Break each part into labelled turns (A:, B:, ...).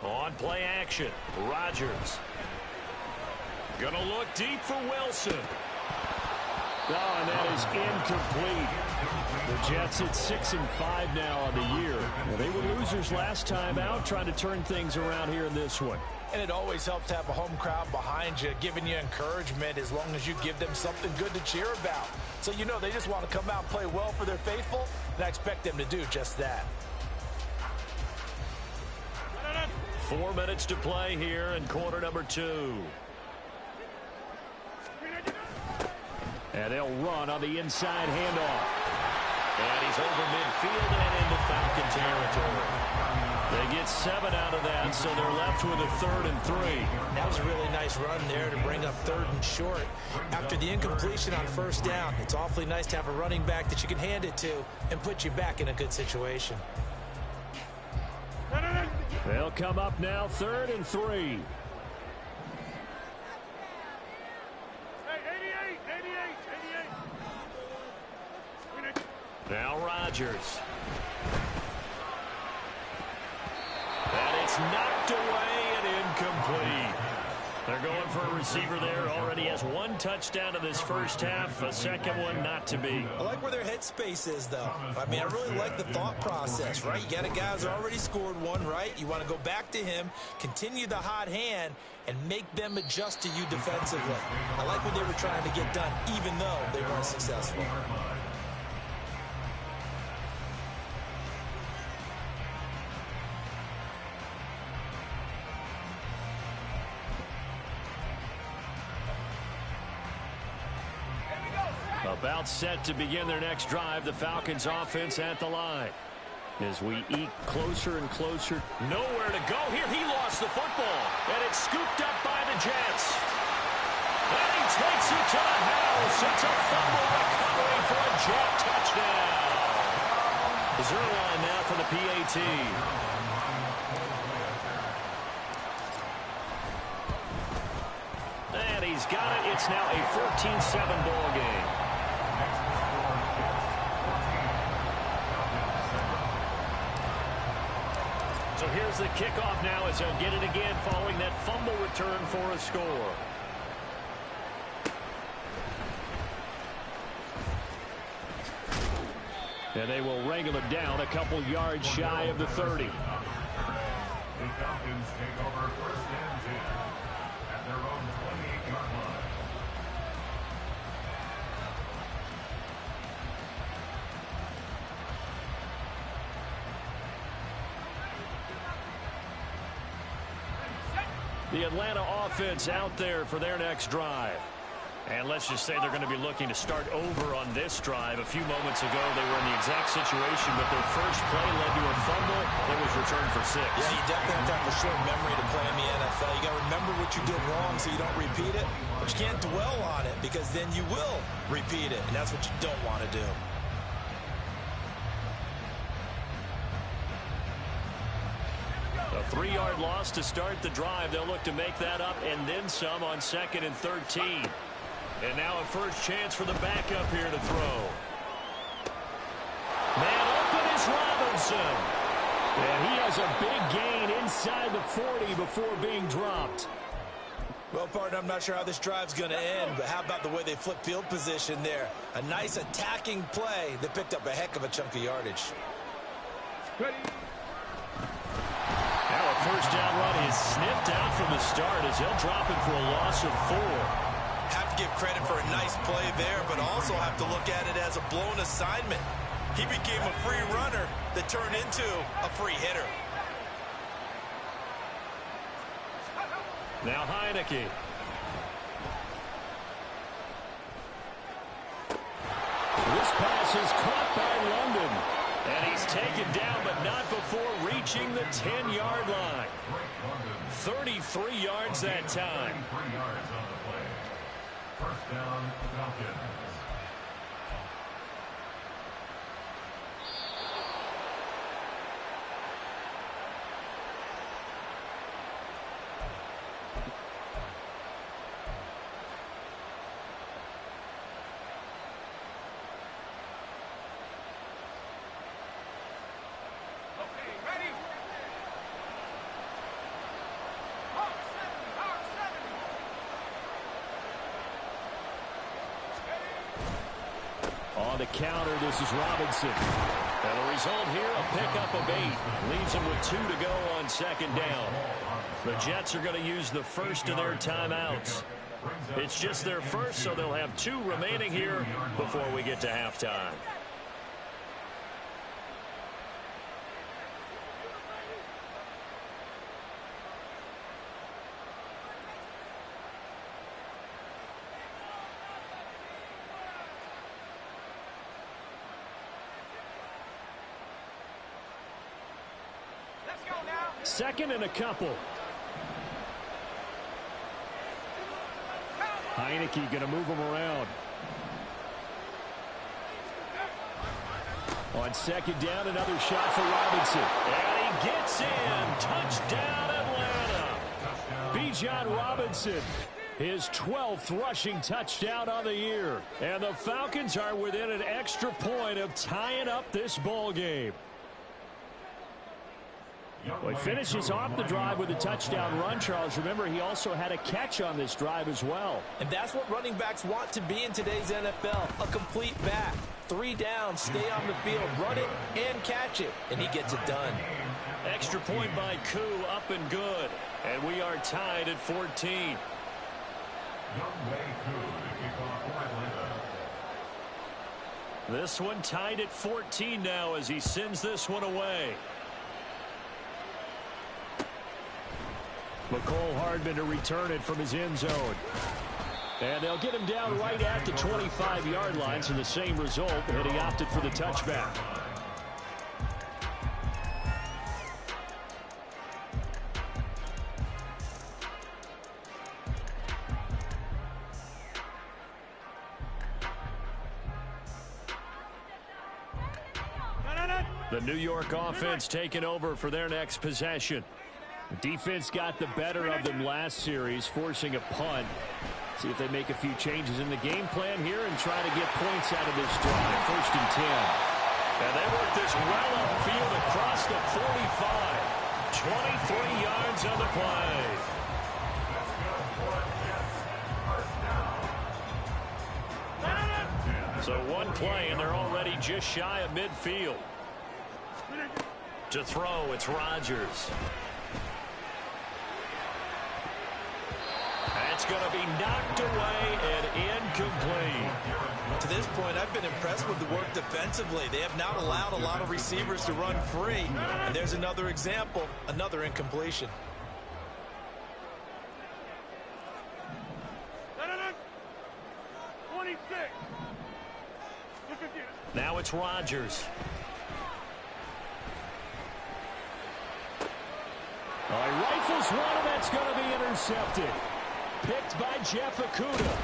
A: On play action, Rodgers. Gonna look deep for Wilson. Oh, and that is incomplete. The Jets at 6-5 now on the year. Well, they were losers last time out, trying to turn things around here in this one.
B: And it always helps to have a home crowd behind you, giving you encouragement as long as you give them something good to cheer about. So you know they just want to come out and play well for their faithful, and I expect them to do just that.
A: 4 minutes to play here in quarter number 2. And they'll run on the inside handoff. And he's over midfield and into Falcon territory. They get 7 out of that, so they're left with a 3rd and 3.
B: That was a really nice run there to bring up 3rd and short. After the incompletion on 1st down, it's awfully nice to have a running back that you can hand it to and put you back in a good situation.
A: They'll come up now 3rd and 3. Now Rodgers. And it's knocked away and incomplete. They're going for a receiver there. Already has 1 touchdown in this first half. A second one not to be.
B: I like where their headspace is, though. I mean, I really like the thought process, right? You got a guy who's already scored 1, right? You want to go back to him, continue the hot hand, and make them adjust to you defensively. I like what they were trying to get done, even though they weren't successful.
A: About set to begin their next drive, the Falcons offense at the line. As we eke closer and closer. Nowhere to go here. He lost the football. And it's scooped up by the Jets. And he takes it to the house. It's a fumble recovery for a Jet touchdown. Zerline now for the PAT. And he's got it. It's now a 14-7 ball game. So here's the kickoff now as they'll get it again following that fumble return for a score. And they will wrangle it down a couple yards shy of the 30.
C: The Falcons take over 1st and 10 at their own 28-yard line.
A: The Atlanta offense out there for their next drive. And let's just say they're going to be looking to start over on this drive. A few moments ago, they were in the exact situation, but their first play led to a fumble that was returned for 6.
B: Yeah, you definitely have to have a short memory to play in the NFL. You got to remember what you did wrong so you don't repeat it. But you can't dwell on it because then you will repeat it, and that's what you don't want to do.
A: A 3-yard loss to start the drive. They'll look to make that up and then some on 2nd and 13. And now a first chance for the backup here to throw. Man open is Robinson. And he has a big gain inside the 40 before being dropped.
B: Well, partner, I'm not sure how this drive's going to end, but how about the way they flip field position there? A nice attacking play that picked up a heck of a chunk of yardage.
A: Now a first down run is sniffed out from the start as they'll drop it for a loss of 4.
B: Have to give credit for a nice play there, but also have to look at it as a blown assignment. He became a free runner that turned into a free hitter.
A: Now Heineke. This pass is caught by London. And he's taken down, but not before reaching the 10-yard line. 33 yards that time.
C: 3 yards on the play. First down, Falcons.
A: the counter. This is Robinson. And the result here, a pickup of 8. Leaves them with 2 to go on second down. The Jets are going to use the first of their timeouts. It's just their first, so they'll have 2 remaining here before we get to halftime. Second and a couple. Heineke going to move him around. On second down, another shot for Robinson. And he gets in. Touchdown, Atlanta. Bijan Robinson, his 12th rushing touchdown on the year. And the Falcons are within an extra point of tying up this ball game. Well, he finishes off the drive with a touchdown run, Charles. Remember, he also had a catch on this drive as well.
B: And that's what running backs want to be in today's NFL, a complete back. 3 down, stay on the field, run it, and catch it. And he gets it done.
A: Extra point by Koo, up and good. And we are tied at 14. This one tied at 14 now as he sends this one away. McCole Hardman to return it from his end zone. And they'll get him down right at the 25-yard line, so the same result, and he opted for the touchback. The New York offense taking over for their next possession. The defense got the better of them last series, forcing a punt. See if they make a few changes in the game plan here and try to get points out of this drive. First and 10. And they work this well upfield across the 45. 23 yards on the play. So one play, and they're already just shy of midfield. To throw, it's Rodgers. That's going to be knocked away and incomplete.
B: To this point, I've been impressed with the work defensively. They have not allowed a lot of receivers to run free. And there's another example, another incompletion.
A: Now it's Rodgers. He rifles one, and that's going to be intercepted. Picked by Jeff Okudah.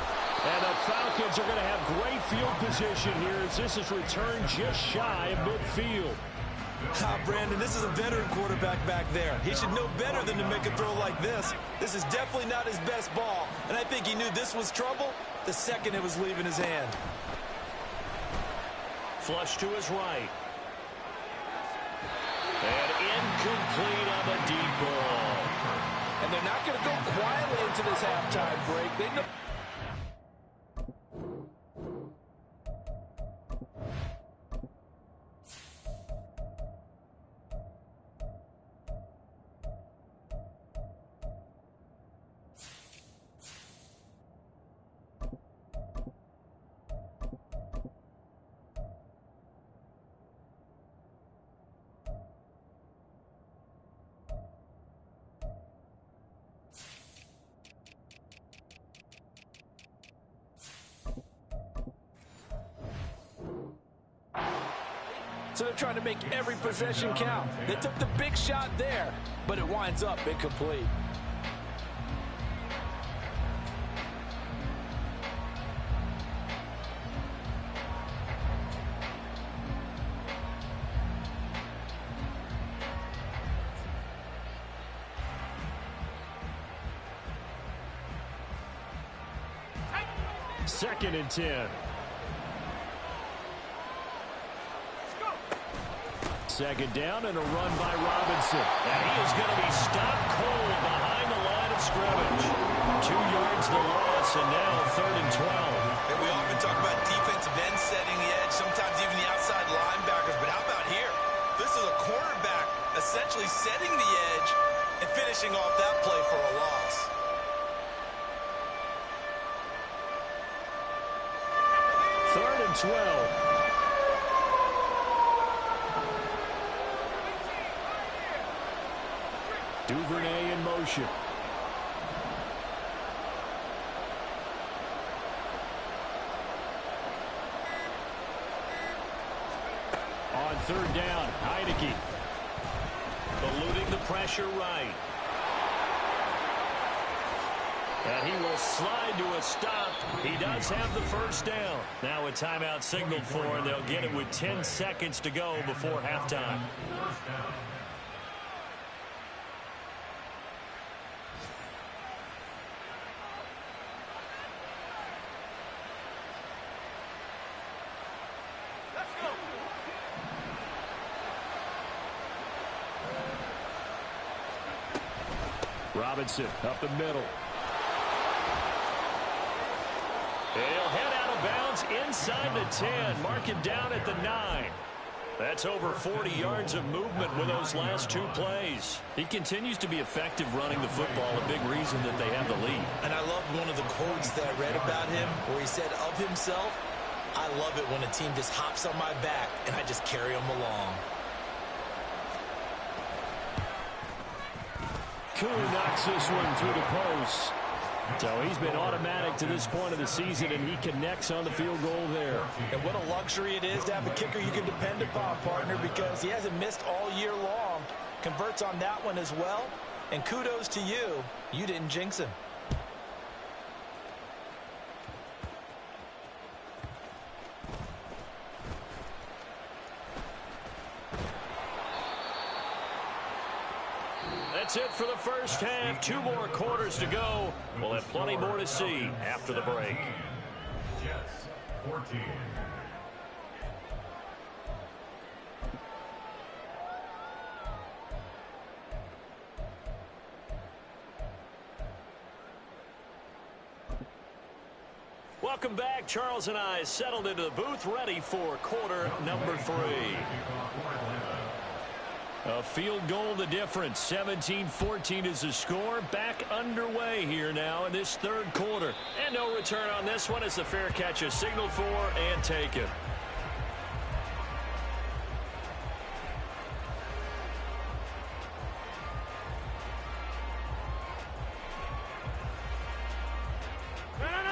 A: And the Falcons are going to have great field position here as this is returned just shy of midfield.
B: Brandon, this is a veteran quarterback back there. He should know better than to make a throw like this. This is definitely not his best ball. And I think he knew this was trouble the second it was leaving his hand.
A: Flush to his right. And incomplete on the deep ball.
B: And they're not going to go quietly into this halftime break. They know. So they're trying to make every possession count. They took the big shot there, but it winds up incomplete.
A: Second and 10. Second down and a run by Robinson. And he is going to be stopped cold behind the line of scrimmage. 2 yards the loss, and now 3rd and 12.
B: And we often talk about defensive end setting the edge. Sometimes finishing off that play for a loss.
A: Third and 12. Duvernay in motion. On third down, Heineke. Eluding the pressure right. And he will slide to a stop. He does have the first down. Now a timeout signaled for, and they'll get it with 10 seconds to go before halftime. Robinson up the middle. He'll head out of bounds inside the 10. Mark him down at the 9. That's over 40 yards of movement with those last two plays. He continues to be effective running the football, a big reason that they have the lead.
B: And I love one of the quotes that I read about him where he said of himself, "I love it when a team just hops on my back and I just carry them along."
A: Kuhn knocks this one through the post. So he's been automatic to this point of the season, and he connects on the field goal there.
B: And what a luxury it is to have a kicker you can depend upon, partner, because he hasn't missed all year long. Converts on that one as well. And kudos to you. You didn't jinx him.
A: That's it for the first half. 2 more quarters to go. We'll have plenty more to see after the break.
C: Jets, 14.
A: Welcome back. Charles and I settled into the booth, ready for quarter number 3. A field goal the difference. 17-14 is the score. Back underway here now in this third quarter. And no return on this one as the fair catch is signaled for and taken.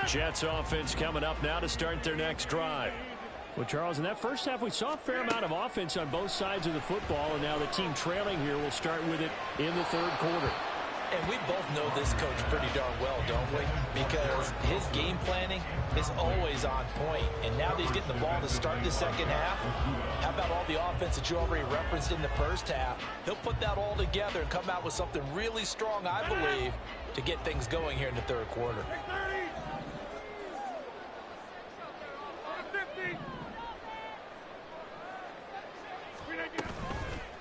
A: Jets offense coming up now to start their next drive. Well, Charles, in that first half, we saw a fair amount of offense on both sides of the football, and now the team trailing here will start with it in the third quarter.
B: And we both know this coach pretty darn well, don't we? Because his game planning is always on point. And now that he's getting the ball to start the second half, how about all the offense that you already referenced in the first half? He'll put that all together and come out with something really strong, I believe, to get things going here in the third quarter.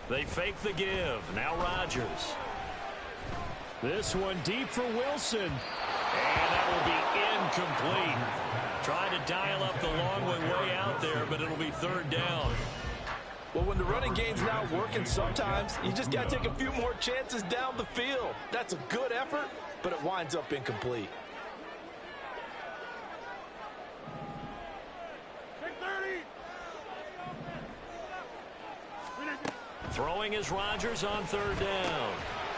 A: They fake the give. Now Rodgers. This one deep for Wilson. And that will be incomplete. Trying to dial up the long one way out there, but it'll be third down.
B: Well, when the running game's not working, sometimes you just got to take a few more chances down the field. That's a good effort, but it winds up incomplete.
A: Throwing is Rodgers on third down.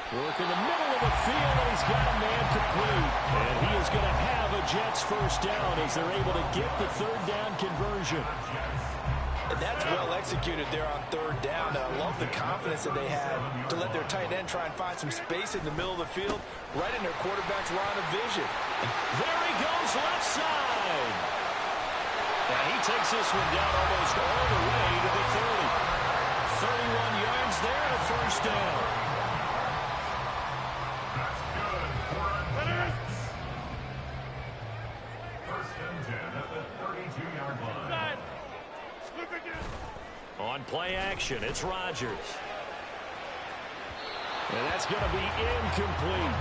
A: Work in the middle of the field, and he's got a man complete. And he is going to have a Jets first down as they're able to get the third down conversion.
B: And that's well executed there on third down. And I love the confidence that they had to let their tight end try and find some space in the middle of the field, right in their quarterback's line of vision.
A: And there he goes, left side. And he takes this one down almost all the way to the 30. 31 yards there, a first down.
C: That's good for a Jets. First and 10 at the 32-yard line.
A: On play action, it's Rodgers. And that's going to be incomplete.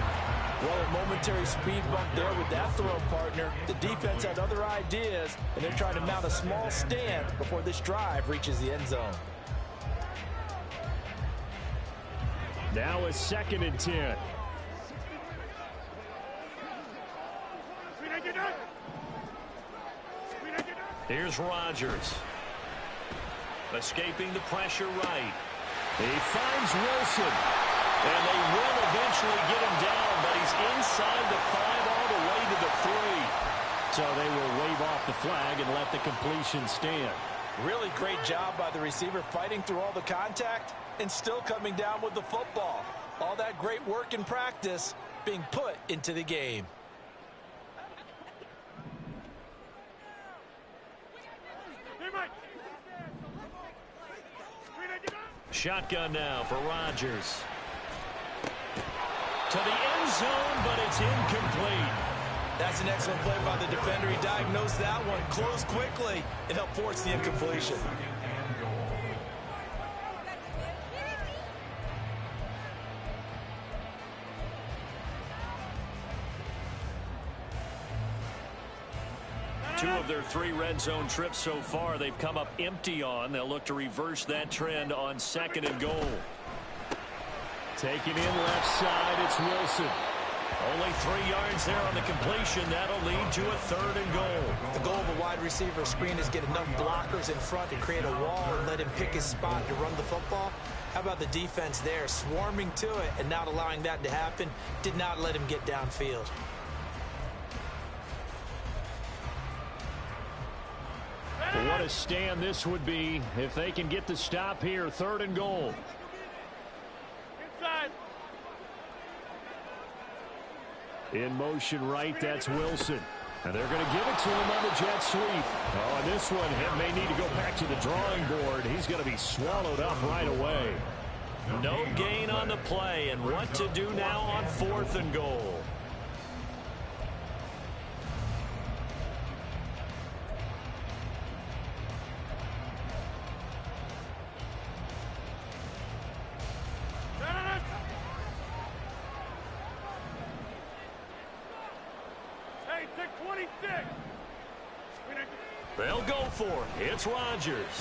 B: Well, a momentary speed bump there with that throw, partner. The defense had other ideas, and they're trying to mount a small stand before this drive reaches the end zone.
A: Now a 2nd and 10. Here's Rodgers. Escaping the pressure right. He finds Wilson. And they will eventually get him down, but he's inside the 5 all the way to the 3. So they will wave off the flag and let the completion stand.
B: Really great job by the receiver fighting through all the contact and still coming down with the football. All that great work in practice being put into the game.
A: Shotgun now for Rodgers. To the end zone, but it's incomplete.
B: That's an excellent play by the defender. He diagnosed that one, closed quickly, and helped force the incompletion.
A: Two of their 3 red zone trips so far they've come up empty on. They'll look to reverse that trend on 2nd and goal. Taking in left side, it's Wilson. Only 3 yards there on the completion. That'll lead to a 3rd and goal.
B: The goal of a wide receiver screen is get enough blockers in front to create a wall and let him pick his spot to run the football. How about the defense there, swarming to it and not allowing that to happen? Did not let him get downfield.
A: What a stand this would be if they can get the stop here. 3rd and goal.
D: Inside.
A: In motion right, that's Wilson. And they're going to give it to him on the jet sweep. Oh, and this one, he may need to go back to the drawing board. He's going to be swallowed up right away. No gain on the play, and what to do now on 4th and goal. They'll go for it. It's Rodgers.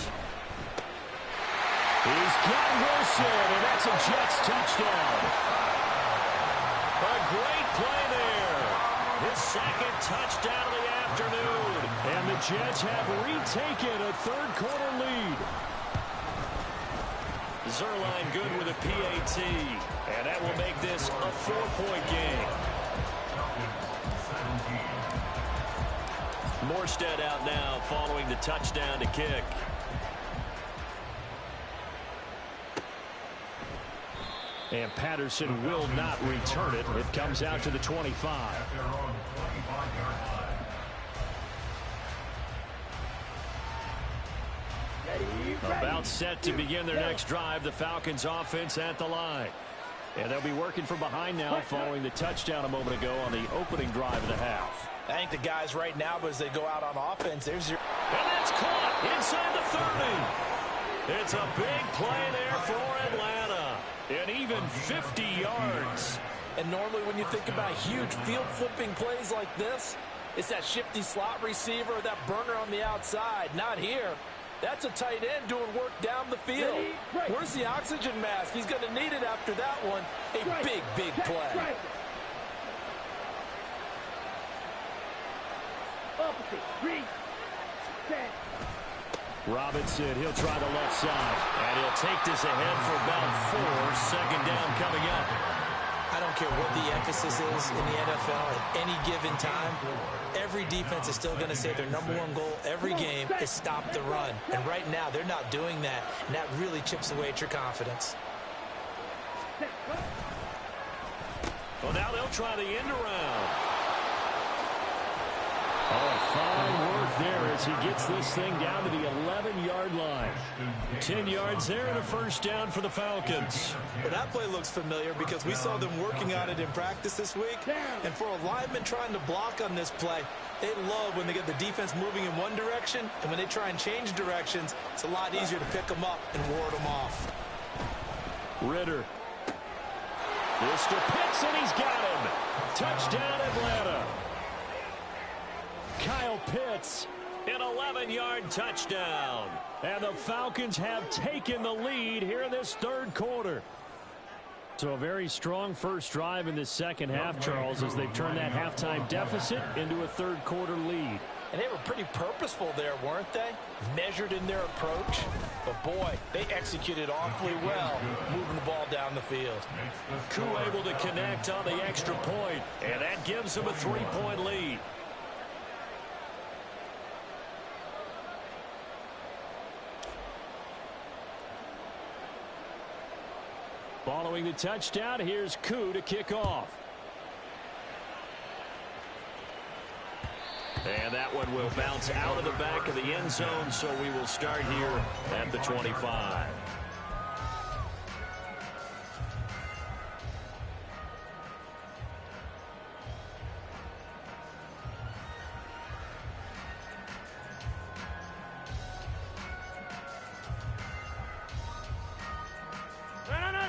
A: He's got Wilson, and that's a Jets touchdown. A great play there. His 2nd touchdown of the afternoon. And the Jets have retaken a 3rd quarter lead. Zerline good with a PAT. And that will make this a 4-point game. Morstead out now following the touchdown to kick. And Patterson will not return it. It comes out to the 25. About set to begin their next drive. The Falcons offense at the line. And they'll be working from behind now following the touchdown a moment ago on the opening drive of the half.
B: I think the guys right now, as they go out on offense, there's your...
A: And that's caught inside the 30. It's a big play there for Atlanta. And even 50 yards.
B: And normally when you think about huge field flipping plays like this, it's that shifty slot receiver, that burner on the outside. Not here. That's a tight end doing work down the field. Where's the oxygen mask? He's going to need it after that one. A big, big play.
A: Robinson, he'll try the left side. And he'll take this ahead for about 4. 2nd down coming up.
B: I don't care what the emphasis is in the NFL at any given time. Every defense is still going to say their #1 goal every game is stop the run. And right now, they're not doing that. And that really chips away at your confidence.
A: Well, now they'll try the end around. Oh, fine work there as he gets this thing down to the 11-yard line. 10 yards there and a 1st down for the Falcons.
B: Well, that play looks familiar because we saw them working on it in practice this week. And for a lineman trying to block on this play, they love when they get the defense moving in one direction. And when they try and change directions, it's a lot easier to pick them up and ward them off.
A: Ritter. Mr. Pitts, and he's got him. Touchdown, Atlanta. Kyle Pitts, an 11-yard touchdown. And the Falcons have taken the lead here in this 3rd quarter. So a very strong first drive in this second half, Charles, as they've turned that halftime deficit into a third-quarter lead.
B: And they were pretty purposeful there, weren't they? Measured in their approach. But, boy, they executed awfully well moving the ball down the field.
A: Koo able to connect on the extra point, and that gives them a 3-point lead. Following the touchdown, here's Koo to kick off. And that one will bounce out of the back of the end zone, so we will start here at the 25.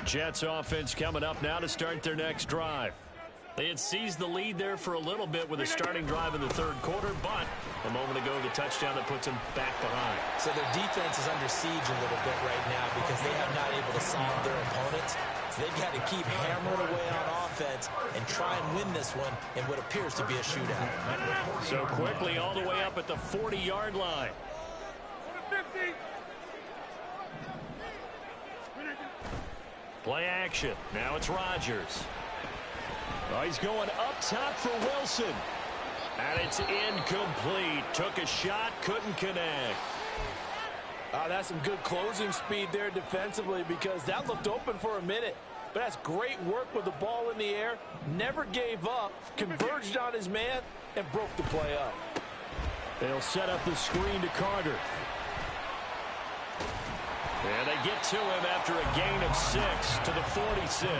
A: Jets offense coming up now to start their next drive. They had seized the lead there for a little bit with a starting drive in the third quarter, but a moment ago the touchdown that puts them back behind.
B: So their defense is under siege a little bit right now because they have not able to solve their opponents. So they've got to keep hammering away on offense and try and win this one in what appears to be a shootout.
A: So quickly all the way up at the 40-yard line. Play action. Now it's Rodgers. Oh, he's going up top for Wilson. And it's incomplete. Took a shot, couldn't connect.
B: That's some good closing speed there defensively because that looked open for a minute. But that's great work with the ball in the air. Never gave up, converged on his man, and broke the play up.
A: They'll set up the screen to Carter. And they get to him after a gain of 6 to the 46.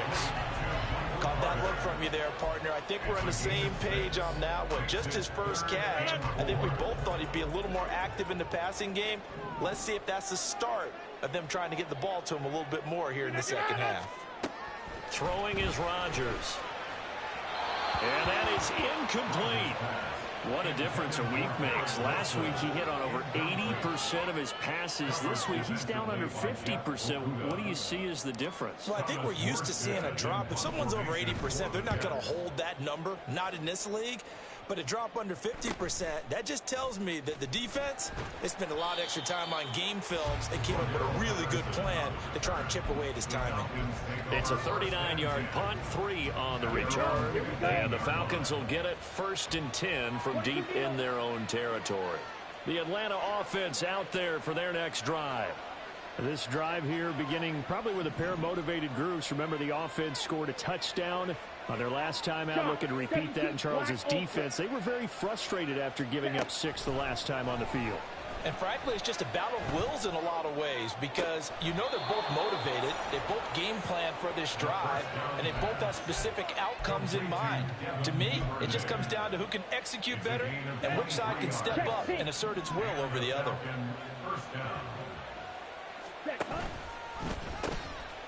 B: Caught that look from you there, partner. I think we're on the same page on that one. Just his first catch. I think we both thought he'd be a little more active in the passing game. Let's see if that's the start of them trying to get the ball to him a little bit more here in the second half.
A: Throwing is Rodgers. And that is incomplete. What a difference a week makes. Last week he hit on over 80% of his passes. This week he's down under 50%. What do you see as the difference?
B: Well, I think we're used to seeing a drop. If someone's over 80%, they're not going to hold that number, not in this league. But a drop under 50%, that just tells me that the defense, they spent a lot of extra time on game films and came up with a really good plan to try and chip away at his timing.
A: It's a 39-yard punt, 3 on the return. And the Falcons will get it 1st and 10 from deep in their own territory. The Atlanta offense out there for their next drive. This drive here beginning probably with a pair of motivated groups. Remember, the offense scored a touchdown on their last time out, looking to repeat that in Charles's defense. They were very frustrated after giving up 6 the last time on the field.
B: And frankly, it's just a battle of wills in a lot of ways because you know they're both motivated, they both game plan for this drive, and they both have specific outcomes in mind. To me, it just comes down to who can execute better and which side can step up and assert its will over the other.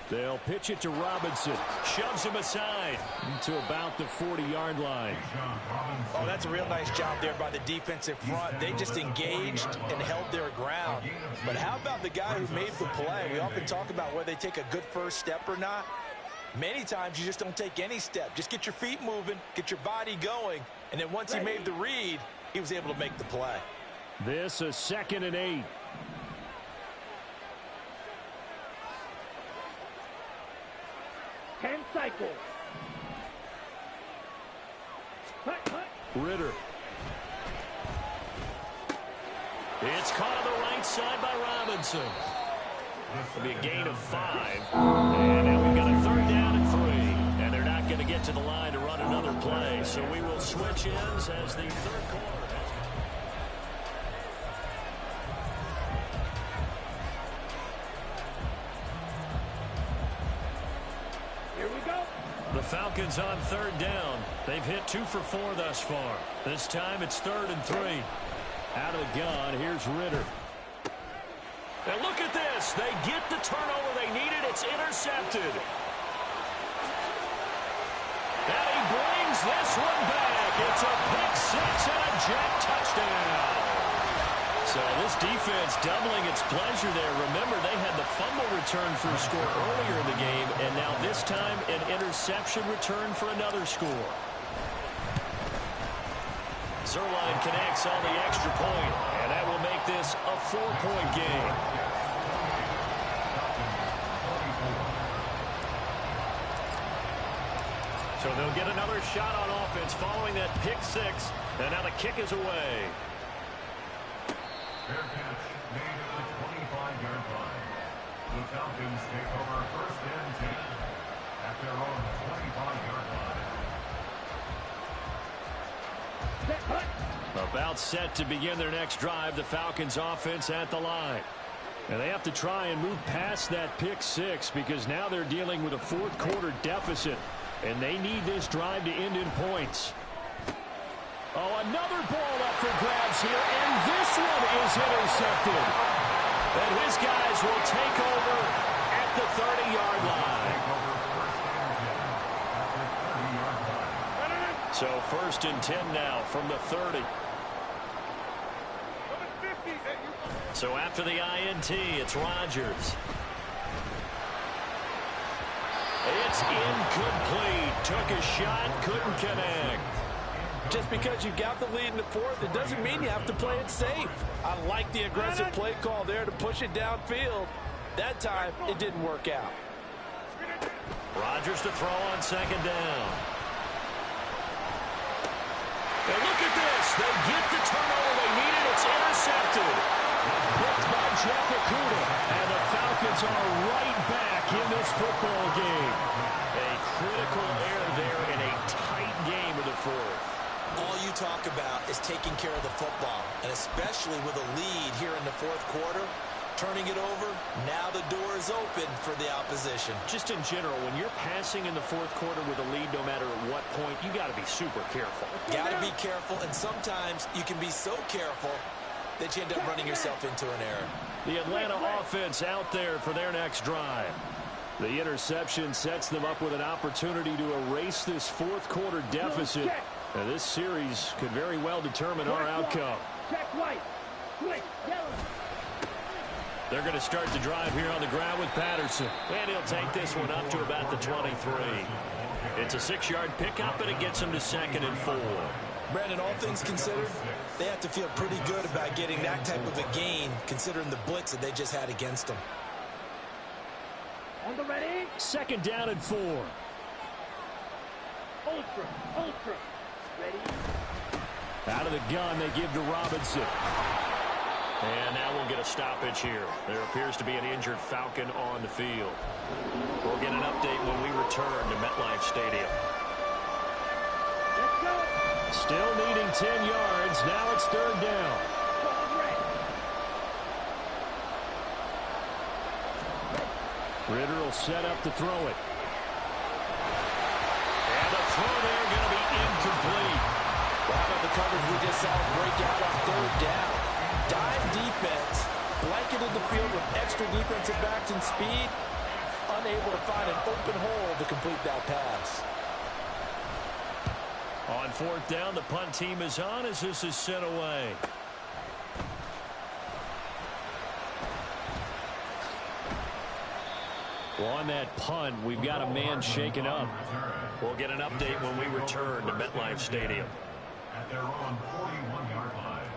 A: They'll pitch it to Robinson. Shoves him aside to about the 40-yard line.
B: Oh, that's a real nice job there by the defensive front. They just engaged and held their ground. But how about the guy who made the play? We often talk about whether they take a good first step or not. Many times you just don't take any step. Just get your feet moving, get your body going, and then once he made the read, he was able to make the play.
A: This is 2nd and 8.
D: Cycle.
A: Ritter. It's caught on the right side by Robinson. It'll be a gain of 5. And now we've got a 3rd down and 3. And they're not going to get to the line to run another play. So we will switch ends as the third quarter. The Falcons on 3rd down. They've hit 2 for 4 thus far. This time it's 3rd and 3. Out of the gun, here's Ritter. And look at this. They get the turnover they needed. It's intercepted. And he brings this one back. It's a pick 6 and a Jet touchdown. So this defense doubling its pleasure there. Remember, they had the fumble return for a score earlier in the game, and now this time an interception return for another score. Zerline connects on the extra point, and that will make this a 4-point game. So they'll get another shot on offense following that pick six, and now the kick is away.
C: Fair catch made at the 25-yard line. The Falcons take over first and 10 at their own 25-yard line.
A: About set to begin their next drive, the Falcons offense at the line. And they have to try and move past that pick six because now they're dealing with a fourth quarter deficit, and they need this drive to end in points. Oh, another ball up for grabs here, and this one is intercepted. And his guys will take over at the 30-yard line. So first and 10 now from the 30. So after the INT, it's Rodgers. It's incomplete. Took a shot, couldn't connect.
D: Just because you got the lead in the fourth, it doesn't mean you have to play it safe. I like the aggressive play call there to push it downfield. That time, it didn't work out.
A: Rodgers to throw on second down. And look at this. They get the turnover they needed. It's intercepted. Picked by Jeff Okudah. And the Falcons are right back in this football game. A critical error there in a tight game of the fourth.
B: All you talk about is taking care of the football, and especially with a lead here in the fourth quarter, turning it over, now the door is open for the opposition.
A: Just in general, when you're passing in the fourth quarter with a lead, no matter at what point, you got to be super careful.
B: Got to be careful, and sometimes you can be so careful that you end up running yourself into an error.
A: The Atlanta offense out there for their next drive. The interception sets them up with an opportunity to erase this fourth quarter deficit. Now, this series could very well determine our outcome. They're going to start the drive here on the ground with Patterson. And he'll take this one up to about the 23. It's a 6-yard pickup, and it gets him to 2nd and 4.
B: Brandon, all things considered, they have to feel pretty good about getting that type of a gain, considering the blitz that they just had against them.
E: On the ready.
A: 2nd down and 4.
E: Ultra. Ready.
A: Out of the gun, they give to Robinson. And now we'll get a stoppage here. There appears to be an injured Falcon on the field. We'll get an update when we return to MetLife Stadium.
E: Let's go.
A: Still needing 10 yards. Now it's 3rd down. Ritter will set up to throw it. And the throw there going to be incomplete.
D: Wow, the coverage we just saw break out on 3rd down. Dime defense, blanketed the field with extra defensive backs and speed, unable to find an open hole to complete that pass.
A: On 4th down, the punt team is on as this is sent away. Well, on that punt, we've got a man shaken up. We'll get an update when we return to MetLife Stadium.
C: At their own 41-yard line.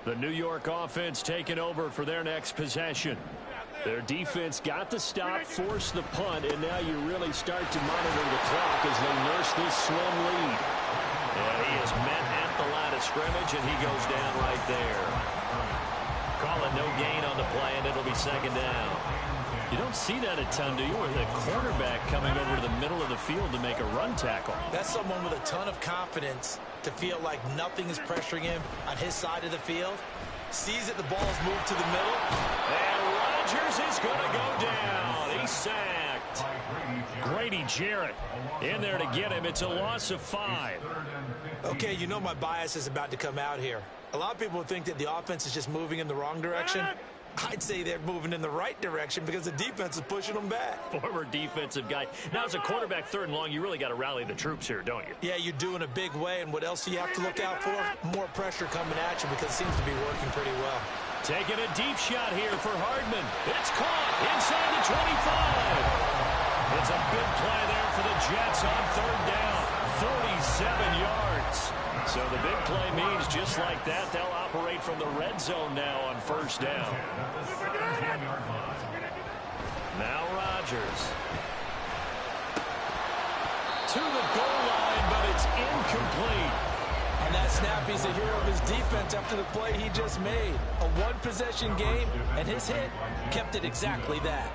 A: The New York offense taking over for their next possession. Their defense got the stop, forced the punt, and now you really start to monitor the clock as they nurse this slim lead. And he is met at the line of scrimmage, and he goes down right there. Call it no gain on the play, and it'll be 2nd down. You don't see that a ton, do you? With a quarterback coming over to the middle of the field to make a run tackle.
B: That's someone with a ton of confidence to feel like nothing is pressuring him on his side of the field. Sees that the ball's moved to the middle.
A: And Rodgers is going to go down. He's sacked. Grady Jarrett in there to get him. It's a loss of 5.
B: Okay, you know my bias is about to come out here. A lot of people think that the offense is just moving in the wrong direction. I'd say they're moving in the right direction because the defense is pushing them back.
A: Former defensive guy. Now, as a quarterback, 3rd and long, you really got to rally the troops here, don't you?
B: Yeah, you do in a big way. And what else do you have to look out for? More pressure coming at you because it seems to be working pretty well.
A: Taking a deep shot here for Hardman. It's caught inside the 25. It's a big play there for the Jets on 3rd down. 47 yards. So the big play means just like that, they'll operate from the red zone now on 1st down. Now Rodgers. To the goal line, but it's incomplete.
B: On that snap, he's a hero of his defense after the play he just made. A one-possession game, and his hit kept it exactly that.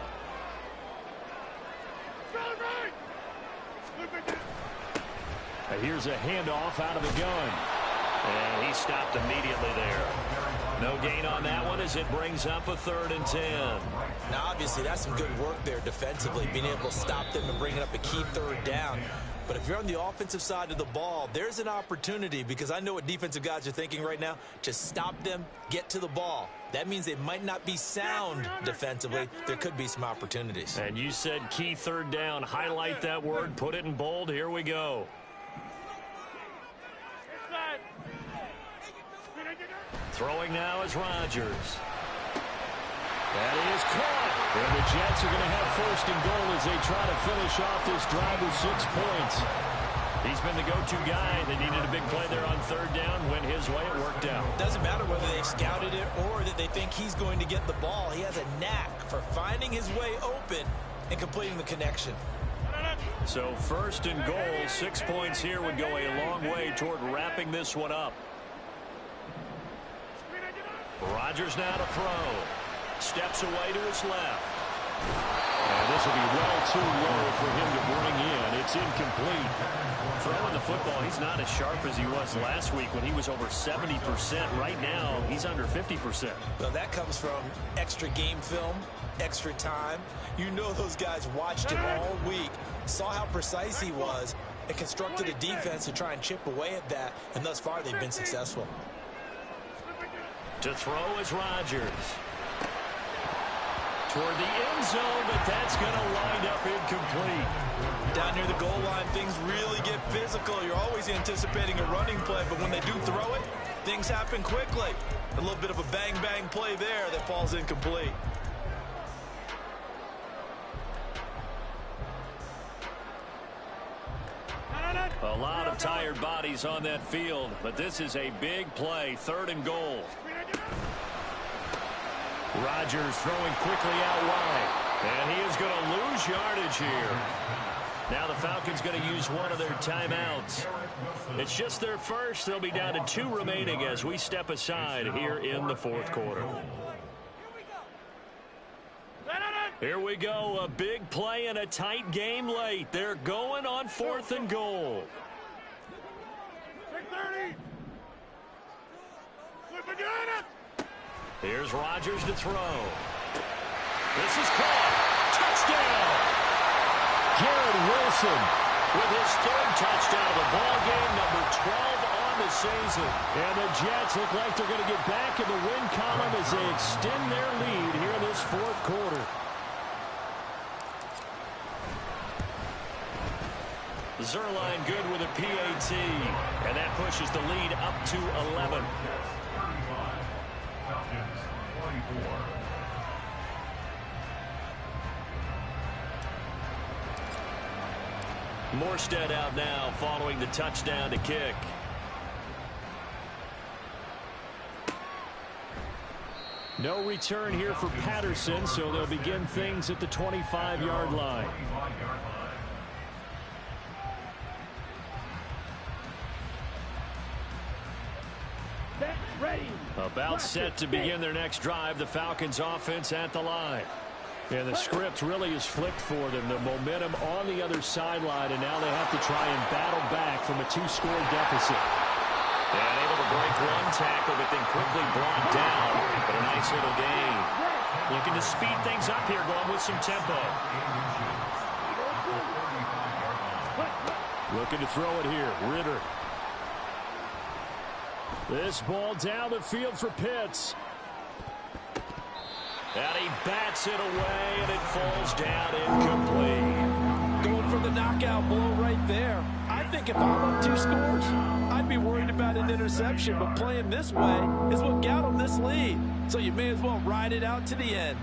A: Here's a handoff out of the gun. And he stopped immediately there. No gain on that one as it brings up a 3rd and 10.
B: Now, obviously, that's some good work there defensively, being able to stop them and bring it up a key 3rd down. But if you're on the offensive side of the ball, there's an opportunity because I know what defensive guys are thinking right now. Just stop them, get to the ball. That means they might not be sound defensively. There could be some opportunities.
A: And you said key 3rd down. Highlight that word, put it in bold. Here we go. Throwing now is Rodgers. That is caught. And the Jets are going to have 1st and goal as they try to finish off this drive with 6 points. He's been the go-to guy. They needed a big play there on 3rd down. Went his way. It worked out.
B: Doesn't matter whether they scouted it or that they think he's going to get the ball. He has a knack for finding his way open and completing the connection.
A: So 1st and goal, 6 points here would go a long way toward wrapping this one up. Rodgers now to throw. Steps away to his left. And this will be well too low for him to bring in. It's incomplete. Throwing the football, he's not as sharp as he was last week when he was over 70%. Right now, he's under 50%.
B: Well, that comes from extra game film, extra time. You know those guys watched him all week, saw how precise he was, and constructed a defense to try and chip away at that, and thus far they've been successful.
A: To throw is Rodgers. Toward the end zone, but that's going to wind up incomplete.
B: Down near the goal line, things really get physical. You're always anticipating a running play, but when they do throw it, things happen quickly. A little bit of a bang-bang play there that falls incomplete.
A: A lot of tired bodies on that field, but this is a big play, 3rd and goal. Rodgers throwing quickly out wide, and he is going to lose yardage here. Now the Falcons going to use one of their timeouts. It's just their first. They'll be down to 2 remaining as we step aside here in the 4th quarter. Here we go, a big play and a tight game late. They're going on 4th and goal. Here's Rodgers to throw. This is caught. Touchdown! Garrett Wilson with his 3rd touchdown of the ball game, number 12 on the season. And the Jets look like they're going to get back in the win column as they extend their lead here in this 4th quarter. Zerline good with a PAT, and that pushes the lead up to 11. Morstead out now following the touchdown to kick. No return here for Patterson, so they'll begin things at the 25-yard line. About set to begin their next drive. The Falcons offense at the line. And the script really is flipped for them. The momentum on the other sideline, and now they have to try and battle back from a 2-score deficit. And able to break one tackle, but then quickly brought down. But a nice little gain. Looking to speed things up here, going with some tempo. Looking to throw it here. Ritter. This ball down the field for Pitts. And he bats it away, and it falls down incomplete.
D: Going for the knockout blow right there. I think if I'm up 2 scores, I'd be worried about an interception, but playing this way is what got him this lead. So you may as well ride it out to the end.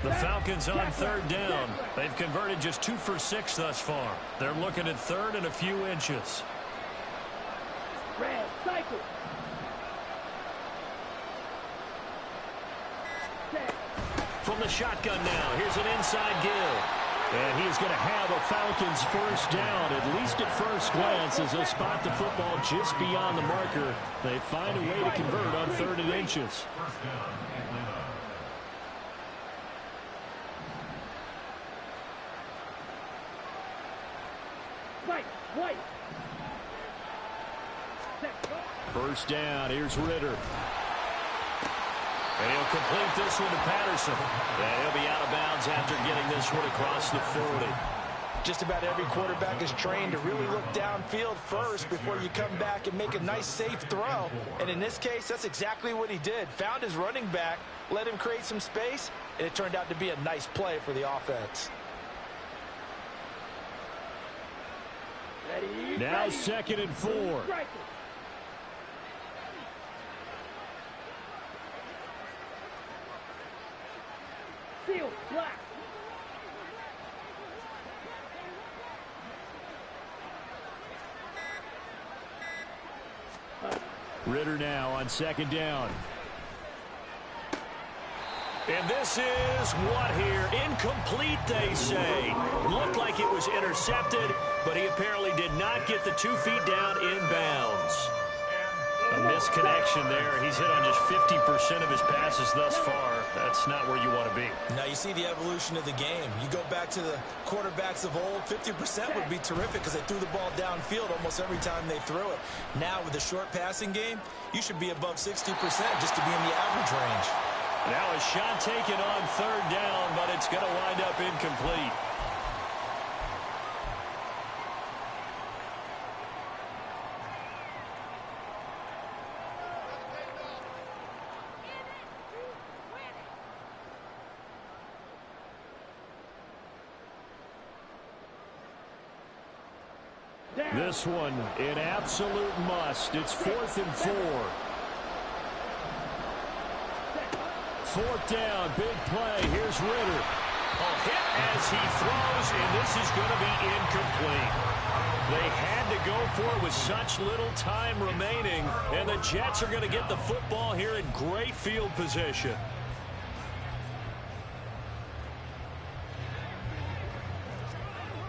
A: The Falcons on 3rd down. They've converted just 2 for 6 thus far. They're looking at 3rd and a few inches.
E: Red cycle.
A: From the shotgun now, here's an inside give. And he's going to have a Falcons first down, at least at first glance, as they'll spot the football just beyond the marker. They find a way to convert on 3rd and inches.
C: First down, Atlanta.
E: White.
A: First down, here's Ritter. And he'll complete this one to Patterson. And he'll be out of bounds after getting this one across the 40.
D: Just about every quarterback is trained to really look downfield first before you come back and make a nice, safe throw. And in this case, that's exactly what he did. Found his running back, let him create some space, and it turned out to be a nice play for the offense.
A: Now 2nd and 4.
E: Field black.
A: Ritter now on 2nd down. And this is what here? Incomplete, they say. Looked like it was intercepted, but he apparently did not get the 2 feet down inbounds. A misconnection there. He's hit on just 50% of his passes thus far. That's not where you want to be.
B: Now you see the evolution of the game. You go back to the quarterbacks of old, 50% would be terrific because they threw the ball downfield almost every time they threw it. Now with the short passing game, you should be above 60% just to be in the average range.
A: Now a shot taken on 3rd down, but it's going to wind up incomplete. This one, an absolute must. It's 4th and 4. 4th down, big play. Here's Ritter. Hit as he throws, and this is going to be incomplete. They had to go for it with such little time remaining, and the Jets are going to get the football here in great field position.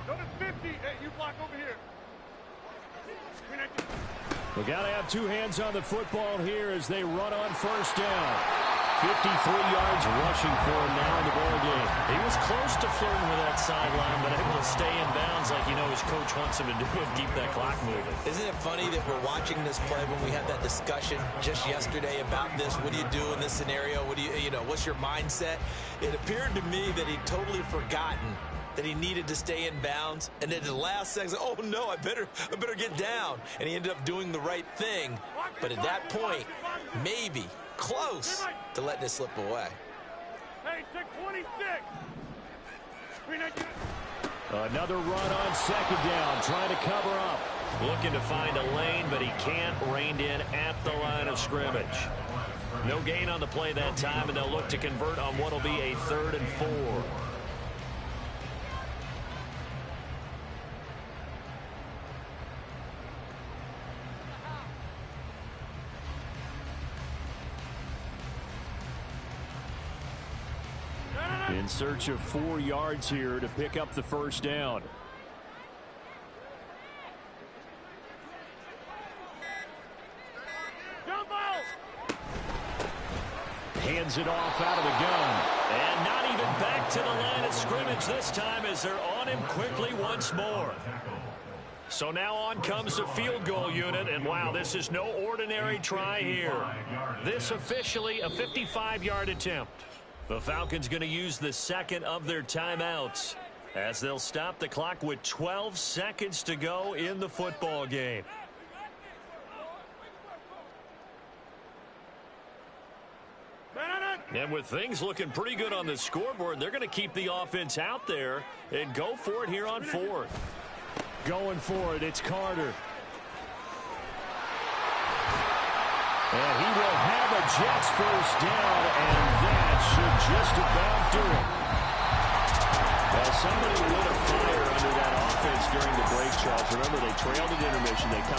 F: Number 50, hey, you block over here.
A: We got to have 2 hands on the football here as they run on 1st down. 53 yards rushing for him now in the ball game.
G: He was close to flirting with that sideline, but able to stay in bounds like his coach wants him to do and keep that clock moving.
B: Isn't it funny that we're watching this play when we had that discussion just yesterday about this? What do you do in this scenario? What do what's your mindset? It appeared to me that he'd totally forgotten that he needed to stay in bounds, and then the last second, oh no, I better get down. And he ended up doing the right thing. But at that point, maybe close to letting it slip away.
F: Hey, check 26.
A: Another run on 2nd down, trying to cover up.
G: Looking to find a lane, but he can't. Reined in at the line of scrimmage. No gain on the play that time, and they'll look to convert on what will be a 3rd and 4.
A: In search of 4 yards here to pick up the 1st down. Hands it off out of the gun.
G: And not even back to the line of scrimmage this time as they're on him quickly once more.
A: So now on comes the field goal unit, and wow, this is no ordinary try here. This officially a 55-yard attempt.
G: The Falcons going to use the 2nd of their timeouts
A: As they'll stop the clock with 12 seconds to go in the football game. And with things looking pretty good on the scoreboard, they're going to keep the offense out there and go for it here on fourth. Going for it, it's Carter. And he will have a Jets first down, and that should just about do it. Well, somebody lit a fire under that offense during the break, Charles. Remember, they trailed at intermission. They come